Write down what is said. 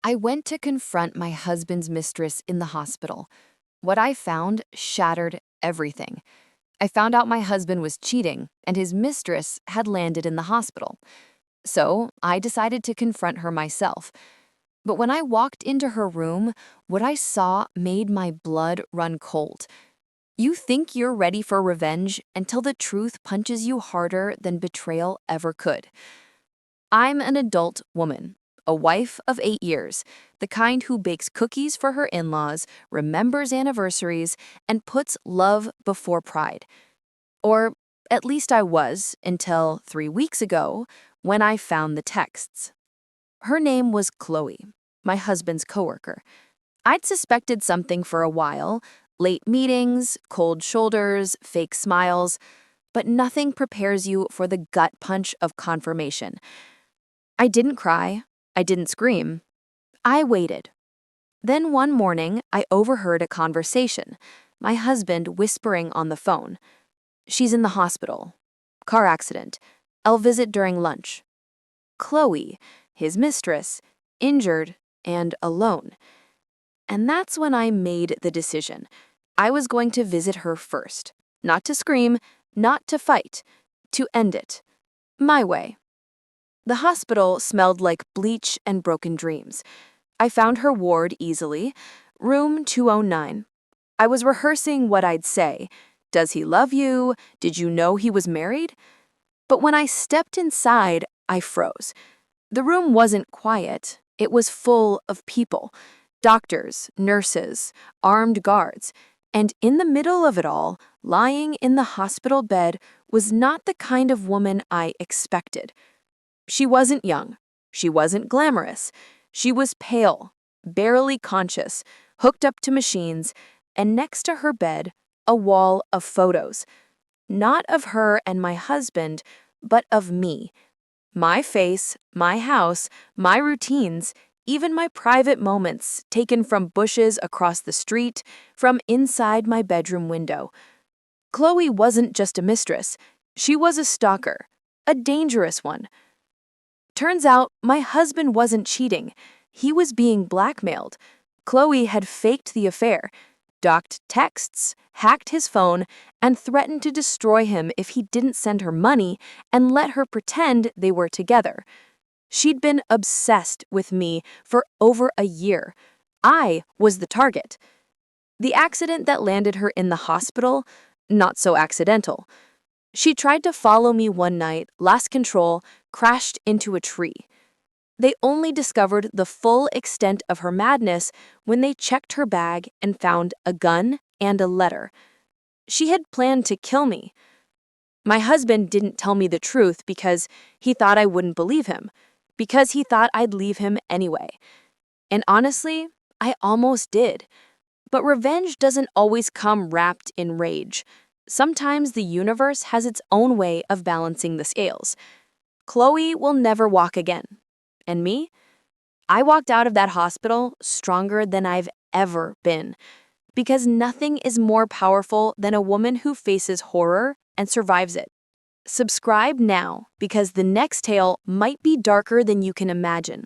I went to confront my husband's mistress in the hospital. What I found shattered everything. I found out my husband was cheating and his mistress had landed in the hospital. So I decided to confront her myself. But when I walked into her room, what I saw made my blood run cold. You think you're ready for revenge until the truth punches you harder than betrayal ever could. I'm an adult woman, a wife of 8 years, the kind who bakes cookies for her in-laws, remembers anniversaries, and puts love before pride. Or at least I was until 3 weeks ago when I found the texts. Her name was Chloe, my husband's coworker. I'd suspected something for a while, late meetings, cold shoulders, fake smiles, but nothing prepares you for the gut punch of confirmation. I didn't cry. I didn't scream. I waited. Then one morning, I overheard a conversation, my husband whispering on the phone. "She's in the hospital. Car accident. I'll visit during lunch." Chloe, his mistress, injured and alone. And that's when I made the decision. I was going to visit her first. Not to scream, not to fight, to end it. My way. The hospital smelled like bleach and broken dreams. I found her ward easily, room 209. I was rehearsing what I'd say. Does he love you? Did you know he was married? But when I stepped inside, I froze. The room wasn't quiet. It was full of people. Doctors, nurses, armed guards. And in the middle of it all, lying in the hospital bed, was not the kind of woman I expected. She wasn't young. She wasn't glamorous. She was pale, barely conscious, hooked up to machines, and next to her bed, a wall of photos. Not of her and my husband, but of me. My face, my house, my routines, even my private moments taken from bushes across the street, from inside my bedroom window. Chloe wasn't just a mistress. She was a stalker, a dangerous one. Turns out my husband wasn't cheating. He was being blackmailed. Chloe had faked the affair, docked texts, hacked his phone, and threatened to destroy him if he didn't send her money and let her pretend they were together. She'd been obsessed with me for over a year. I was the target. The accident that landed her in the hospital, not so accidental. She tried to follow me one night, lost control, crashed into a tree. They only discovered the full extent of her madness when they checked her bag and found a gun and a letter. She had planned to kill me. My husband didn't tell me the truth because he thought I wouldn't believe him, because he thought I'd leave him anyway. And honestly, I almost did. But revenge doesn't always come wrapped in rage. Sometimes the universe has its own way of balancing the scales. Chloe will never walk again. And me? I walked out of that hospital stronger than I've ever been. Because nothing is more powerful than a woman who faces horror and survives it. Subscribe now because the next tale might be darker than you can imagine.